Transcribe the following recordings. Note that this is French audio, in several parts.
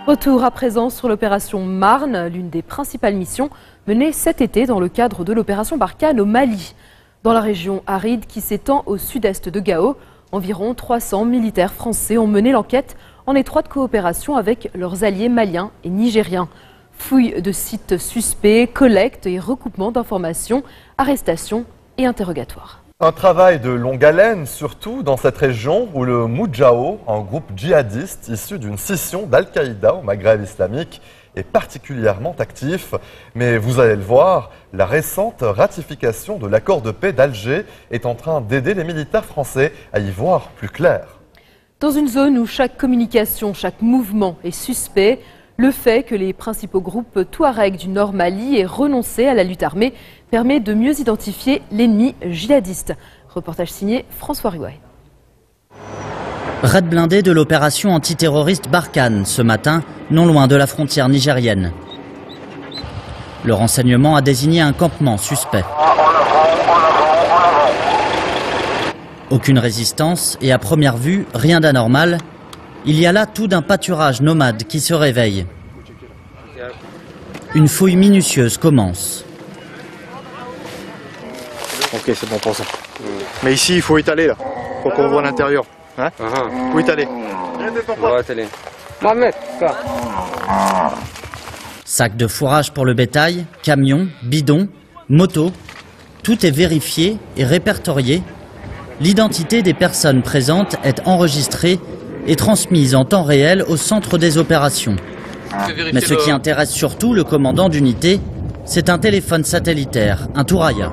Retour à présent sur l'opération Marne, l'une des principales missions menées cet été dans le cadre de l'opération Barkhane au Mali. Dans la région aride qui s'étend au sud-est de Gao, environ 300 militaires français ont mené l'enquête en étroite coopération avec leurs alliés maliens et nigériens. Fouilles de sites suspects, collecte et recoupement d'informations, arrestations et interrogatoires. Un travail de longue haleine, surtout dans cette région où le Moudjahou, un groupe djihadiste issu d'une scission d'Al-Qaïda au Maghreb islamique, est particulièrement actif. Mais vous allez le voir, la récente ratification de l'accord de paix d'Alger est en train d'aider les militaires français à y voir plus clair. Dans une zone où chaque communication, chaque mouvement est suspect, le fait que les principaux groupes Touareg du Nord Mali aient renoncé à la lutte armée permet de mieux identifier l'ennemi djihadiste. Reportage signé François Ruay. Raid blindé de l'opération antiterroriste Barkhane ce matin, non loin de la frontière nigérienne. Le renseignement a désigné un campement suspect. Aucune résistance et à première vue, rien d'anormal. Il y a là tout d'un pâturage nomade qui se réveille. Une fouille minutieuse commence. Ok, c'est bon pour ça. Mais ici, il faut étaler là. Faut qu'on voit l'intérieur. Hein? Faut étaler. Sac de fourrage pour le bétail, camions, bidons, motos. Tout est vérifié et répertorié. L'identité des personnes présentes est enregistrée et transmise en temps réel au centre des opérations. Mais ce qui intéresse surtout le commandant d'unité, c'est un téléphone satellitaire, un Touraya.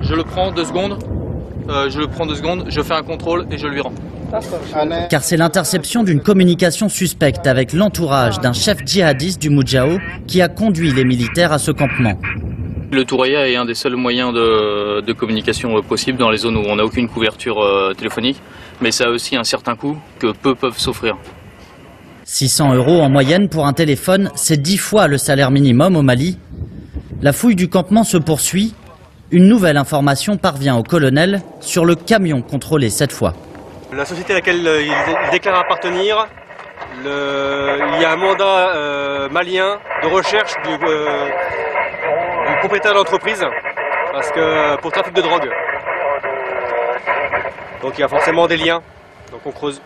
Je le prends 2 secondes, je fais un contrôle et je lui rends. Car c'est l'interception d'une communication suspecte avec l'entourage d'un chef djihadiste du Moudjahou qui a conduit les militaires à ce campement. Le Touraya est un des seuls moyens de communication possible dans les zones où on n'a aucune couverture téléphonique, mais ça a aussi un certain coût que peu peuvent s'offrir. 600 € en moyenne pour un téléphone, c'est 10 fois le salaire minimum au Mali. La fouille du campement se poursuit. Une nouvelle information parvient au colonel sur le camion contrôlé cette fois. La société à laquelle il déclare appartenir, il y a un mandat malien de recherche du propriétaire de l'entreprise pour trafic de drogue. Donc il y a forcément des liens, donc on creuse.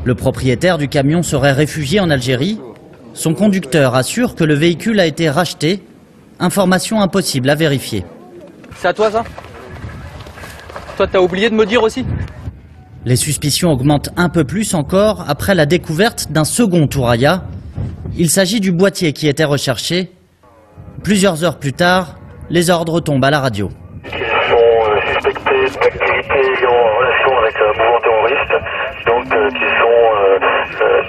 Le propriétaire du camion serait réfugié en Algérie. Son conducteur assure que le véhicule a été racheté. Information impossible à vérifier. C'est à toi ça? Toi t'as oublié de me dire aussi? Les suspicions augmentent un peu plus encore après la découverte d'un second Touraya. Il s'agit du boîtier qui était recherché. Plusieurs heures plus tard, les ordres tombent à la radio. Ils sont suspectés d'activités ayant relation avec un mouvement terroriste, donc qui sont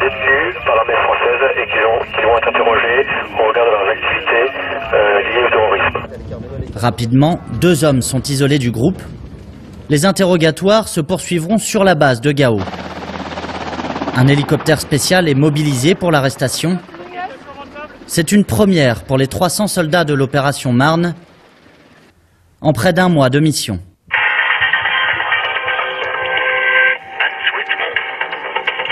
détenus par l'armée française et qui vont être interrogés au regard de leurs activités liées au terrorisme. Rapidement, 2 hommes sont isolés du groupe. Les interrogatoires se poursuivront sur la base de Gao. Un hélicoptère spécial est mobilisé pour l'arrestation. C'est une première pour les 300 soldats de l'opération Marne en près d'1 mois de mission.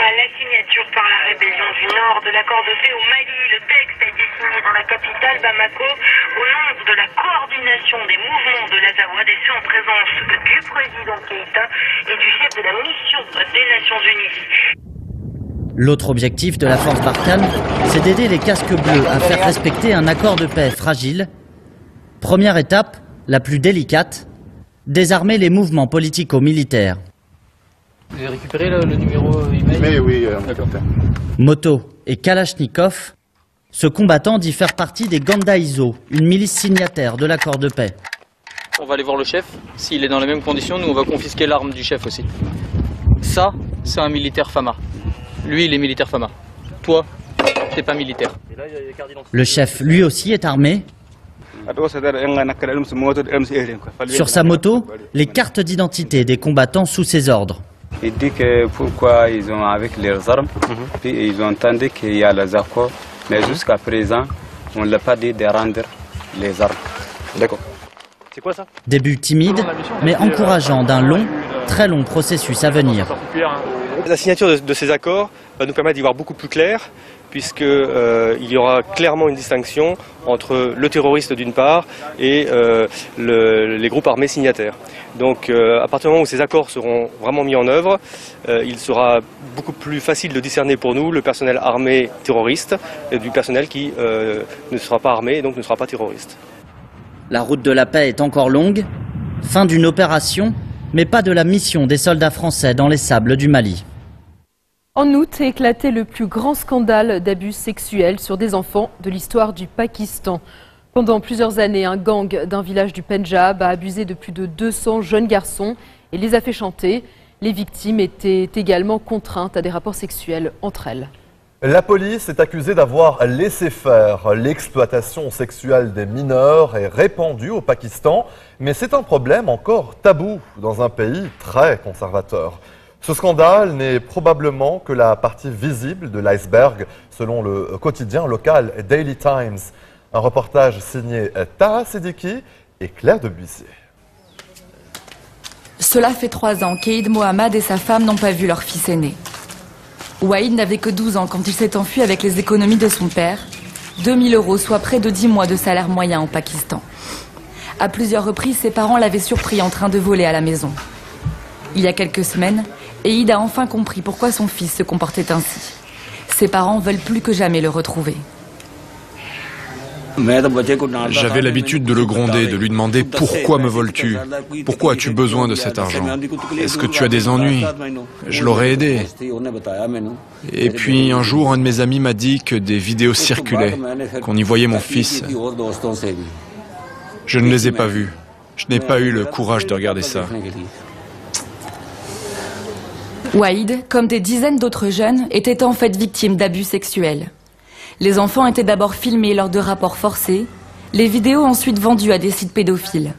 La signature par la rébellion du Nord de l'accord de paix au Mali, le texte a été signé dans la capitale Bamako au nom de la coordination des mouvements de l'Azawad et ce en présence du président Keïta et du chef de la mission des Nations Unies. L'autre objectif de la force Barkhane, c'est d'aider les casques bleus à faire respecter un accord de paix fragile. Première étape, la plus délicate, désarmer les mouvements politico-militaires. Vous avez récupéré le numéro email? Oui, Moto et Kalachnikov, ce combattant dit faire partie des Gandaïzo, une milice signataire de l'accord de paix. On va aller voir le chef. S'il est dans les mêmes conditions, nous on va confisquer l'arme du chef aussi. Ça, c'est un militaire Fama. Lui, il est militaire Fama. Toi, t'es pas militaire. Le chef, lui aussi, est armé. Sur sa moto, les cartes d'identité des combattants sous ses ordres. Il dit que pourquoi ils ont avec leurs armes, puis ils ont entendu qu'il y a les accords, mais jusqu'à présent, on ne l'a pas dit de rendre les armes. D'accord. C'est quoi ça? Début timide, mais encourageant d'un long, très long processus à venir. La signature de ces accords va nous permettre d'y voir beaucoup plus clair, puisqu'il y aura clairement une distinction entre le terroriste d'une part et les groupes armés signataires. Donc à partir du moment où ces accords seront vraiment mis en œuvre, il sera beaucoup plus facile de discerner pour nous le personnel armé terroriste et du personnel qui ne sera pas armé et donc ne sera pas terroriste. La route de la paix est encore longue, fin d'une opération, mais pas de la mission des soldats français dans les sables du Mali. En août, éclatait le plus grand scandale d'abus sexuels sur des enfants de l'histoire du Pakistan. Pendant plusieurs années, un gang d'un village du Pendjab a abusé de plus de 200 jeunes garçons et les a fait chanter. Les victimes étaient également contraintes à des rapports sexuels entre elles. La police est accusée d'avoir laissé faire. L'exploitation sexuelle des mineurs est répandue au Pakistan, mais c'est un problème encore tabou dans un pays très conservateur. Ce scandale n'est probablement que la partie visible de l'iceberg, selon le quotidien local Daily Times. Un reportage signé Taha Siddiqui et Claire Debussier. Cela fait 3 ans qu'Aïd Mohamed et sa femme n'ont pas vu leur fils aîné. Waïd n'avait que 12 ans quand il s'est enfui avec les économies de son père, 2000 €, soit près de 10 mois de salaire moyen au Pakistan. À plusieurs reprises, ses parents l'avaient surpris en train de voler à la maison. Il y a quelques semaines, Aïd a enfin compris pourquoi son fils se comportait ainsi. Ses parents veulent plus que jamais le retrouver. J'avais l'habitude de le gronder, de lui demander « Pourquoi me voles-tu? Pourquoi as-tu besoin de cet argent? Est-ce que tu as des ennuis ?» Je l'aurais aidé. Et puis un jour, un de mes amis m'a dit que des vidéos circulaient, qu'on y voyait mon fils. Je ne les ai pas vues. Je n'ai pas eu le courage de regarder ça. Waïd, comme des dizaines d'autres jeunes, était en fait victime d'abus sexuels. Les enfants étaient d'abord filmés lors de rapports forcés, les vidéos ensuite vendues à des sites pédophiles.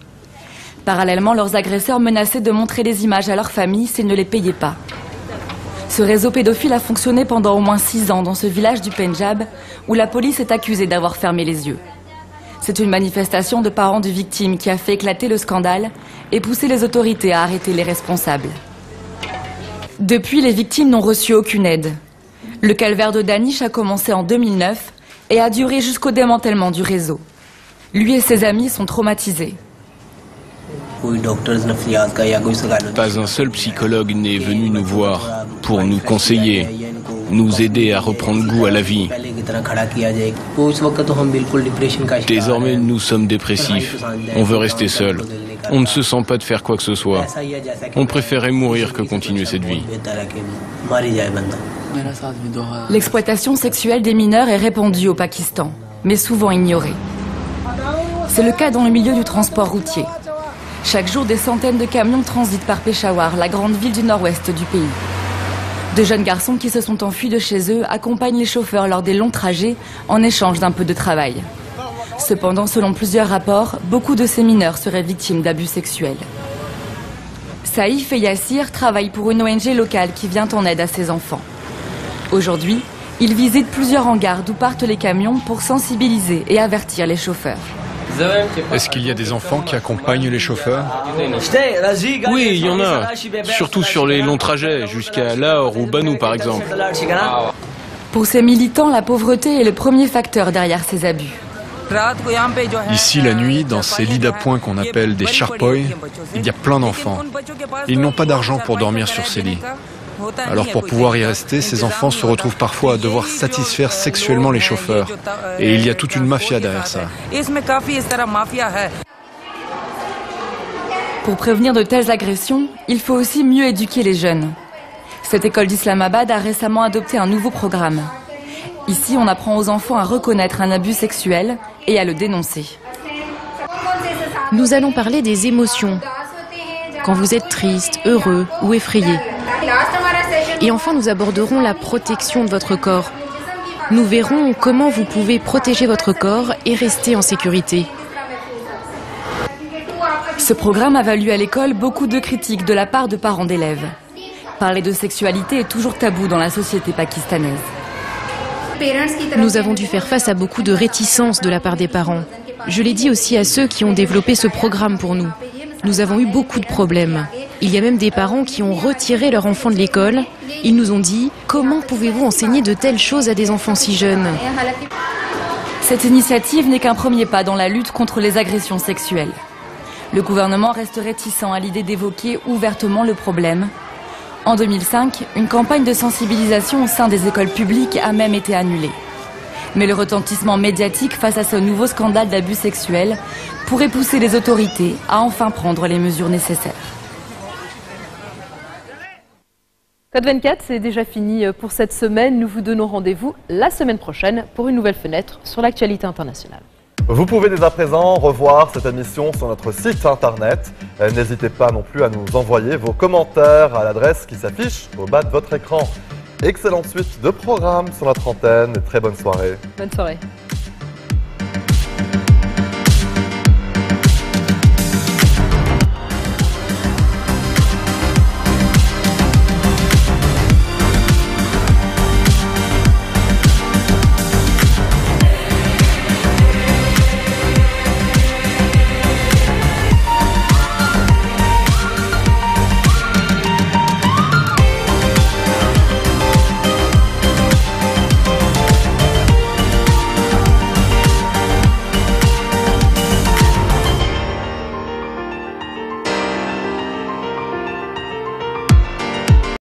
Parallèlement, leurs agresseurs menaçaient de montrer les images à leurs familles s'ils ne les payaient pas. Ce réseau pédophile a fonctionné pendant au moins 6 ans dans ce village du Pendjab, où la police est accusée d'avoir fermé les yeux. C'est une manifestation de parents de victimes qui a fait éclater le scandale et poussé les autorités à arrêter les responsables. Depuis, les victimes n'ont reçu aucune aide. Le calvaire de Danish a commencé en 2009 et a duré jusqu'au démantèlement du réseau. Lui et ses amis sont traumatisés. Pas un seul psychologue n'est venu nous voir pour nous conseiller, nous aider à reprendre goût à la vie. Désormais, nous sommes dépressifs. On veut rester seuls. On ne se sent pas de faire quoi que ce soit. On préférait mourir que continuer cette vie. L'exploitation sexuelle des mineurs est répandue au Pakistan, mais souvent ignorée. C'est le cas dans le milieu du transport routier. Chaque jour, des centaines de camions transitent par Peshawar, la grande ville du nord-ouest du pays. De jeunes garçons qui se sont enfuis de chez eux accompagnent les chauffeurs lors des longs trajets en échange d'un peu de travail. Cependant, selon plusieurs rapports, beaucoup de ces mineurs seraient victimes d'abus sexuels. Saïf et Yassir travaillent pour une ONG locale qui vient en aide à ces enfants. Aujourd'hui, ils visitent plusieurs hangars d'où partent les camions pour sensibiliser et avertir les chauffeurs. Est-ce qu'il y a des enfants qui accompagnent les chauffeurs? Oui, il y en a. Surtout sur les longs trajets, jusqu'à Lahore ou Banou par exemple. Pour ces militants, la pauvreté est le premier facteur derrière ces abus. Ici, la nuit, dans ces lits d'appoint qu'on appelle des charpoy, il y a plein d'enfants. Ils n'ont pas d'argent pour dormir sur ces lits. Alors pour pouvoir y rester, ces enfants se retrouvent parfois à devoir satisfaire sexuellement les chauffeurs. Et il y a toute une mafia derrière ça. Pour prévenir de telles agressions, il faut aussi mieux éduquer les jeunes. Cette école d'Islamabad a récemment adopté un nouveau programme. Ici, on apprend aux enfants à reconnaître un abus sexuel et à le dénoncer. Nous allons parler des émotions, quand vous êtes triste, heureux ou effrayé. Et enfin, nous aborderons la protection de votre corps. Nous verrons comment vous pouvez protéger votre corps et rester en sécurité. Ce programme a valu à l'école beaucoup de critiques de la part de parents d'élèves. Parler de sexualité est toujours tabou dans la société pakistanaise. Nous avons dû faire face à beaucoup de réticences de la part des parents. Je l'ai dit aussi à ceux qui ont développé ce programme pour nous. Nous avons eu beaucoup de problèmes. Il y a même des parents qui ont retiré leur enfant de l'école. Ils nous ont dit « Comment pouvez-vous enseigner de telles choses à des enfants si jeunes ?» Cette initiative n'est qu'un premier pas dans la lutte contre les agressions sexuelles. Le gouvernement reste réticent à l'idée d'évoquer ouvertement le problème. En 2005, une campagne de sensibilisation au sein des écoles publiques a même été annulée. Mais le retentissement médiatique face à ce nouveau scandale d'abus sexuels pourrait pousser les autorités à enfin prendre les mesures nécessaires. Code 24, c'est déjà fini pour cette semaine. Nous vous donnons rendez-vous la semaine prochaine pour une nouvelle fenêtre sur l'actualité internationale. Vous pouvez dès à présent revoir cette émission sur notre site internet. N'hésitez pas non plus à nous envoyer vos commentaires à l'adresse qui s'affiche au bas de votre écran. Excellente suite de programmes sur notre antenne et très bonne soirée. Bonne soirée.